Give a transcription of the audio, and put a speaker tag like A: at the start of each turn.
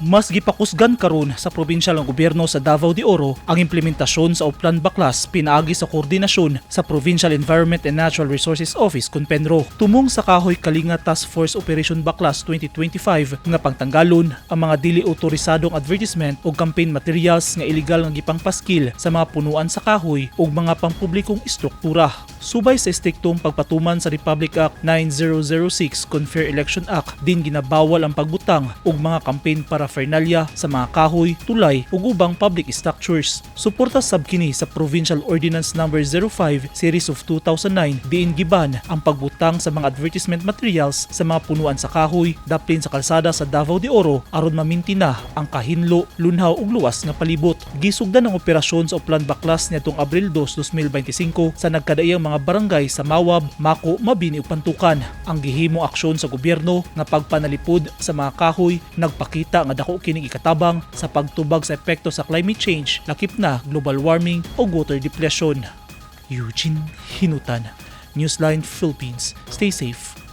A: Mas gipakusgan karon sa Provincial ng gobyerno sa Davao de Oro ang implementasyon sa Oplan Baklas pinaagi sa koordinasyon sa Provincial Environment and Natural Resources Office Kunpenro. Tumong sa kahoy kalinga Task Force Operation Baklas 2025 nga pangtanggalon ang mga dili otorisadong advertisement o campaign materials nga illegal nga gipangpaskil sa mga punoan sa kahoy ug mga pampublikong istruktura. Subay sa istriktong pagpatuman sa Republic Act 9006 con Fair Election Act, din ginabawal ang pagbutang ug mga campaign paraphernalia sa mga kahoy, tulay ug ubang public structures. Suporta sab kini sa Provincial Ordinance No. 05 Series of 2009 diin giban ang pagbutang sa mga advertisement materials sa mga punuan sa kahoy daplin sa kalsada sa Davao de Oro aron maminti na ang kahinlo, lunhaw ug luwas nga palibot. Gisugdan ang operasyon sa Oplan Baklas niadtong Abril 2, 2025 sa nagkadaiyang mga barangay sa Mawab, Mako, Mabini ug Pantukan. Ang gihimong aksyon sa gobyerno nga pagpanalipod sa mga kahoy nagpakita nga dako kining ikatabang sa pagtubag sa epekto sa climate change, lakip na global warming o water depletion. Eugene Hinutan, Newsline Philippines. Stay safe.